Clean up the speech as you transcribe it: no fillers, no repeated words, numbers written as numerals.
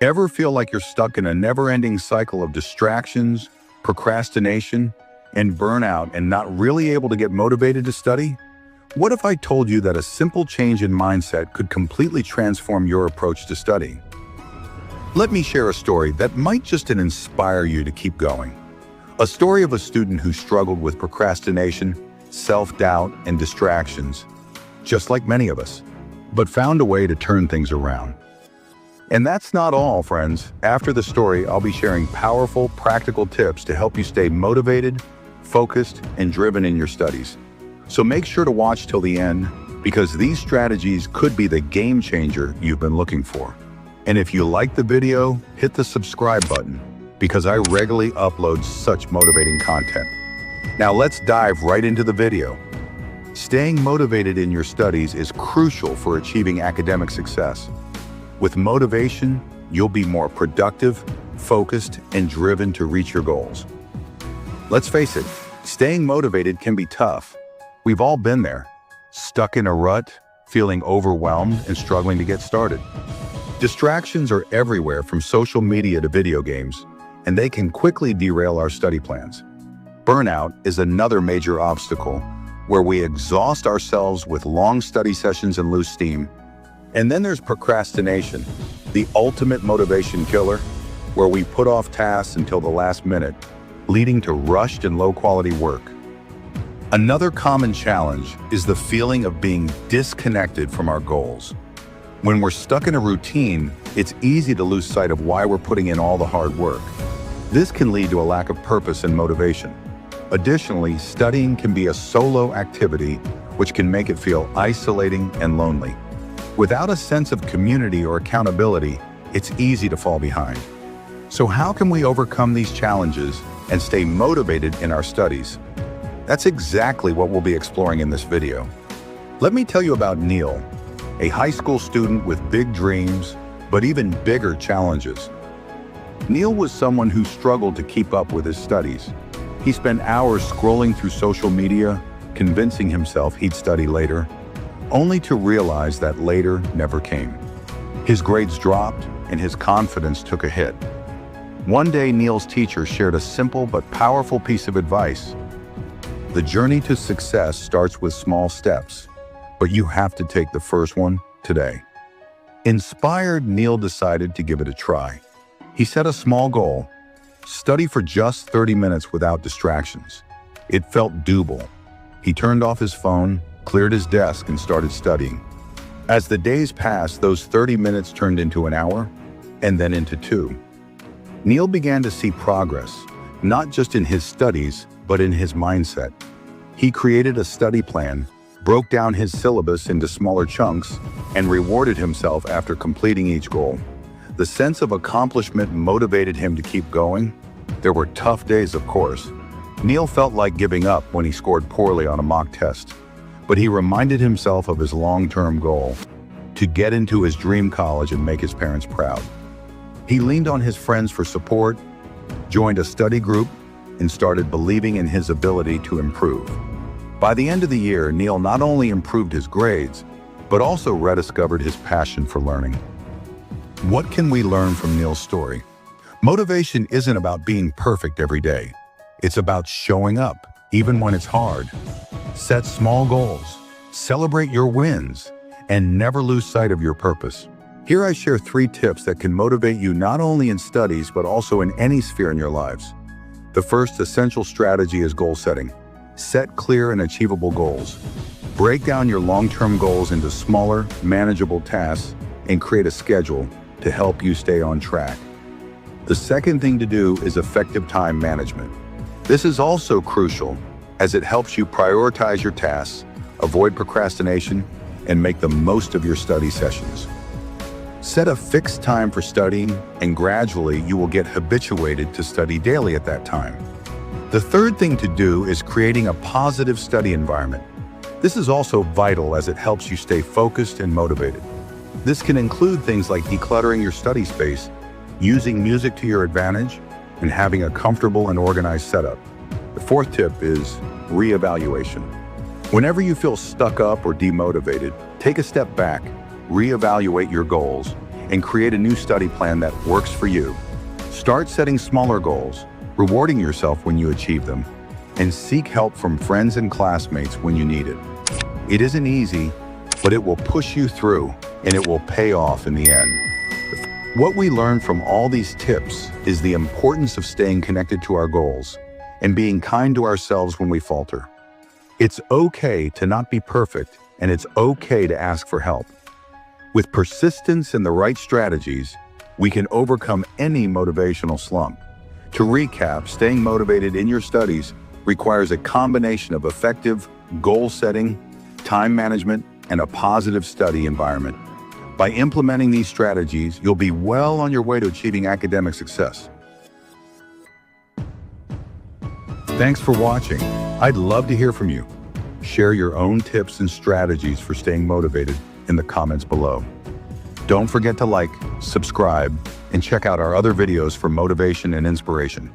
Ever feel like you're stuck in a never-ending cycle of distractions, procrastination, and burnout and not really able to get motivated to study? What if I told you that a simple change in mindset could completely transform your approach to studying? Let me share a story that might just inspire you to keep going. A story of a student who struggled with procrastination, self-doubt, and distractions, just like many of us, but found a way to turn things around. And that's not all, friends. After the story, I'll be sharing powerful, practical tips to help you stay motivated, focused, and driven in your studies. So make sure to watch till the end, because these strategies could be the game changer you've been looking for. And if you like the video, hit the subscribe button, because I regularly upload such motivating content. Now let's dive right into the video. Staying motivated in your studies is crucial for achieving academic success. With motivation, you'll be more productive, focused, and driven to reach your goals. Let's face it, staying motivated can be tough. We've all been there, stuck in a rut, feeling overwhelmed, and struggling to get started. Distractions are everywhere, from social media to video games, and they can quickly derail our study plans. Burnout is another major obstacle, where we exhaust ourselves with long study sessions and lose steam. And then there's procrastination, the ultimate motivation killer, where we put off tasks until the last minute, leading to rushed and low-quality work. Another common challenge is the feeling of being disconnected from our goals. When we're stuck in a routine, it's easy to lose sight of why we're putting in all the hard work. This can lead to a lack of purpose and motivation. Additionally, studying can be a solo activity, which can make it feel isolating and lonely. Without a sense of community or accountability, it's easy to fall behind. So how can we overcome these challenges and stay motivated in our studies? That's exactly what we'll be exploring in this video. Let me tell you about Neil, a high school student with big dreams, but even bigger challenges. Neil was someone who struggled to keep up with his studies. He spent hours scrolling through social media, convincing himself he'd study later, only to realize that later never came. His grades dropped and his confidence took a hit. One day, Neil's teacher shared a simple but powerful piece of advice. The journey to success starts with small steps, but you have to take the first one today. Inspired, Neil decided to give it a try. He set a small goal: study for just 30 minutes without distractions. It felt doable. He turned off his phone, cleared his desk, and started studying. As the days passed, those 30 minutes turned into an hour, and then into 2. Neil began to see progress, not just in his studies, but in his mindset. He created a study plan, broke down his syllabus into smaller chunks, and rewarded himself after completing each goal. The sense of accomplishment motivated him to keep going. There were tough days, of course. Neil felt like giving up when he scored poorly on a mock test. But he reminded himself of his long-term goal: to get into his dream college and make his parents proud. He leaned on his friends for support, joined a study group, and started believing in his ability to improve. By the end of the year, Neil not only improved his grades, but also rediscovered his passion for learning. What can we learn from Neil's story? Motivation isn't about being perfect every day. It's about showing up, even when it's hard. Set small goals, celebrate your wins, and never lose sight of your purpose. Here I share 3 tips that can motivate you not only in studies, but also in any sphere in your lives. The first essential strategy is goal setting. Set clear and achievable goals. Break down your long-term goals into smaller, manageable tasks and create a schedule to help you stay on track. The second thing to do is effective time management. This is also crucial, as it helps you prioritize your tasks, avoid procrastination, and make the most of your study sessions. Set a fixed time for studying, and gradually you will get habituated to study daily at that time. The third thing to do is creating a positive study environment. This is also vital, as it helps you stay focused and motivated. This can include things like decluttering your study space, using music to your advantage, and having a comfortable and organized setup. The fourth tip is reevaluation. Whenever you feel stuck up or demotivated, take a step back, reevaluate your goals, and create a new study plan that works for you. Start setting smaller goals, rewarding yourself when you achieve them, and seek help from friends and classmates when you need it. It isn't easy, but it will push you through, and it will pay off in the end. What we learn from all these tips is the importance of staying connected to our goals and being kind to ourselves when we falter. It's okay to not be perfect, and it's okay to ask for help. With persistence and the right strategies, we can overcome any motivational slump. To recap, staying motivated in your studies requires a combination of effective goal setting, time management, and a positive study environment. By implementing these strategies, you'll be well on your way to achieving academic success. Thanks for watching. I'd love to hear from you. Share your own tips and strategies for staying motivated in the comments below. Don't forget to like, subscribe, and check out our other videos for motivation and inspiration.